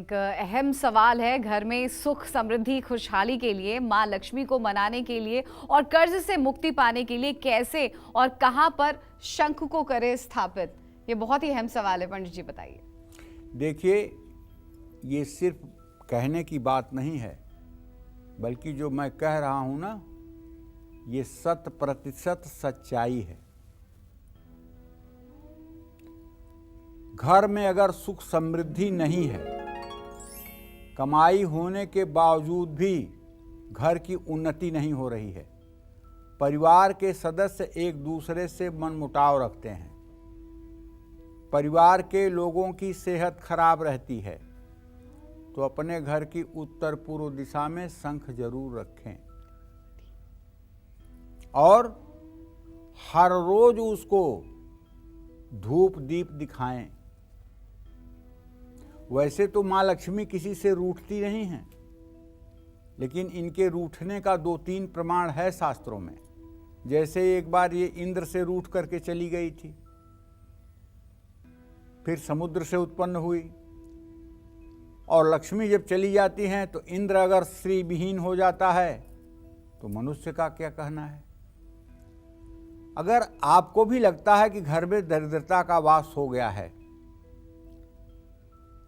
एक अहम सवाल है। घर में सुख समृद्धि खुशहाली के लिए, माँ लक्ष्मी को मनाने के लिए और कर्ज से मुक्ति पाने के लिए कैसे और कहां पर शंख को करें स्थापित, ये बहुत ही अहम सवाल है। पंडित जी बताइए। देखिए, ये सिर्फ कहने की बात नहीं है, बल्कि जो मैं कह रहा हूं ना, ये 100% सच्चाई है। घर में अगर सुख समृद्धि नहीं है, कमाई होने के बावजूद भी घर की उन्नति नहीं हो रही है, परिवार के सदस्य एक दूसरे से मनमुटाव रखते हैं, परिवार के लोगों की सेहत खराब रहती है, तो अपने घर की उत्तर पूर्व दिशा में शंख जरूर रखें और हर रोज उसको धूप दीप दिखाएं। वैसे तो माँ लक्ष्मी किसी से रूठती नहीं हैं, लेकिन इनके रूठने का 2-3 प्रमाण है शास्त्रों में। जैसे एक बार ये इंद्र से रूठ करके चली गई थी, फिर समुद्र से उत्पन्न हुई, और लक्ष्मी जब चली जाती हैं तो इंद्र अगर श्री विहीन हो जाता है तो मनुष्य का क्या कहना है। अगर आपको भी लगता है कि घर में दरिद्रता का वास हो गया है,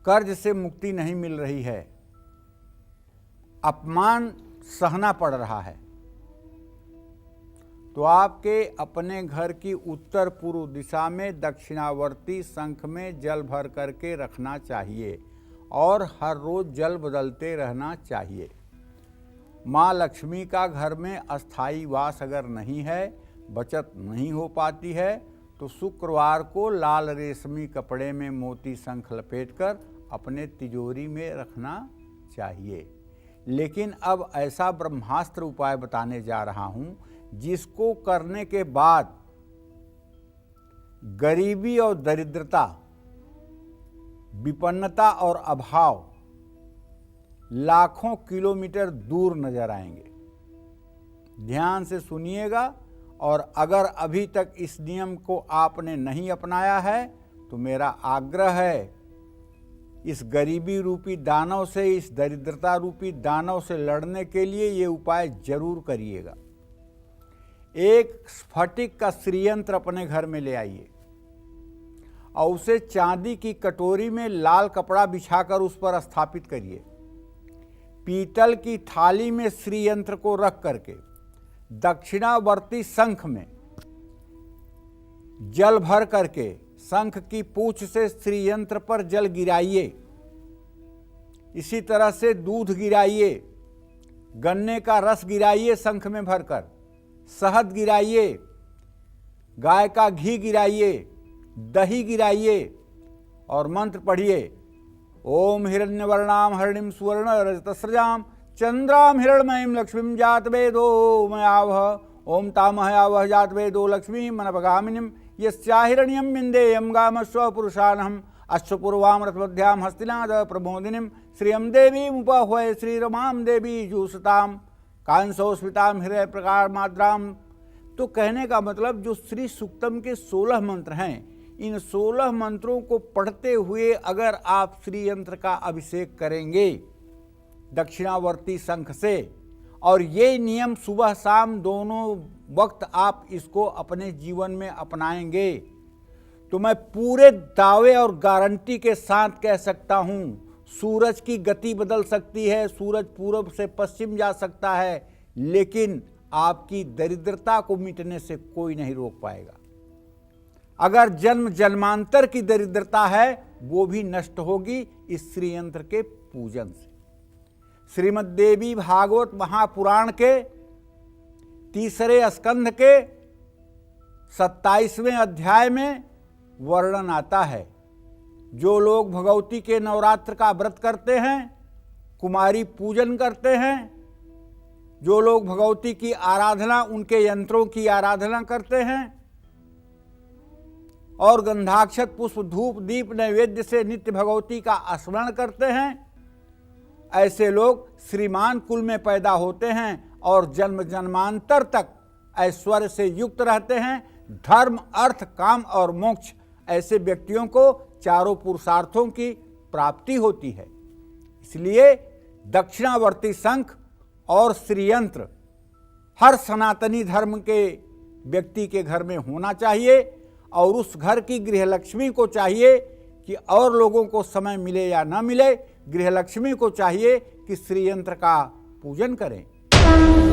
कर्ज से मुक्ति नहीं मिल रही है, अपमान सहना पड़ रहा है, तो आपके अपने घर की उत्तर पूर्व दिशा में दक्षिणावर्ती शंख में जल भर करके रखना चाहिए और हर रोज जल बदलते रहना चाहिए। माँ लक्ष्मी का घर में अस्थायी वास अगर नहीं है, बचत नहीं हो पाती है, तो शुक्रवार को लाल रेशमी कपड़े में मोती शंख लपेटकर अपने तिजोरी में रखना चाहिए। लेकिन अब ऐसा ब्रह्मास्त्र उपाय बताने जा रहा हूं, जिसको करने के बाद गरीबी और दरिद्रता, विपन्नता और अभाव लाखों किलोमीटर दूर नजर आएंगे। ध्यान से सुनिएगा, और अगर अभी तक इस नियम को आपने नहीं अपनाया है तो मेरा आग्रह है, इस गरीबी रूपी दानव से, इस दरिद्रता रूपी दानव से लड़ने के लिए ये उपाय जरूर करिएगा। एक स्फटिक का श्रीयंत्र अपने घर में ले आइए और उसे चांदी की कटोरी में लाल कपड़ा बिछाकर उस पर स्थापित करिए। पीतल की थाली में श्रीयंत्र को रख करके दक्षिणावर्ती शंख में जल भर करके शंख की पूंछ से श्रीयंत्र पर जल गिराइए। इसी तरह से दूध गिराइए, गन्ने का रस गिराइए शंख में भरकर, शहद गिराइए, गाय का घी गिराइए, दही गिराइए और मंत्र पढ़िए। ओम हिरण्यवर्णाम हरिणीम सुवर्ण रजतस्रजाम चंद्राम हिरण्मयीं लक्ष्मीं जात वेदो मयावह। ओम तामहयावह जात वेदो लक्ष्मी मनपगामिनीं यस्याहिरण्यं विन्देयं गामस्व पुरुषानहम् अश्वपूर्वां रथमध्यां हस्तिनाद प्रबोधिनीं श्रियं देवीम् उपह्वये श्रीरमां देवी जूसतां कांसोस्मितां हृदय प्रकार मात्राम। तो कहने का मतलब, जो श्री सूक्तम के 16 मंत्र हैं, इन 16 मंत्रों को पढ़ते हुए अगर आप श्री यंत्र का अभिषेक करेंगे दक्षिणावर्ती शंख से, और ये नियम सुबह शाम दोनों वक्त आप इसको अपने जीवन में अपनाएंगे, तो मैं पूरे दावे और गारंटी के साथ कह सकता हूं, सूरज की गति बदल सकती है, सूरज पूर्व से पश्चिम जा सकता है, लेकिन आपकी दरिद्रता को मिटने से कोई नहीं रोक पाएगा। अगर जन्म जन्मांतर की दरिद्रता है, वो भी नष्ट होगी इस श्री यंत्र के पूजन से। श्रीमद् देवी भागवत महापुराण के 3रे स्कंध के 27वें अध्याय में वर्णन आता है। जो लोग भगवती के नवरात्र का व्रत करते हैं, कुमारी पूजन करते हैं, जो लोग भगवती की आराधना, उनके यंत्रों की आराधना करते हैं और गंधाक्षत पुष्प धूप दीप नैवेद्य से नित्य भगवती का स्मरण करते हैं, ऐसे लोग श्रीमान कुल में पैदा होते हैं और जन्म जन्मांतर तक ऐश्वर्य से युक्त रहते हैं। धर्म, अर्थ, काम और मोक्ष, ऐसे व्यक्तियों को चारों पुरुषार्थों की प्राप्ति होती है। इसलिए दक्षिणावर्ती शंख और श्रीयंत्र हर सनातनी धर्म के व्यक्ति के घर में होना चाहिए और उस घर की गृहलक्ष्मी को चाहिए कि और लोगों को समय मिले या न मिले, गृहलक्ष्मी को चाहिए कि श्रीयंत्र का पूजन करें।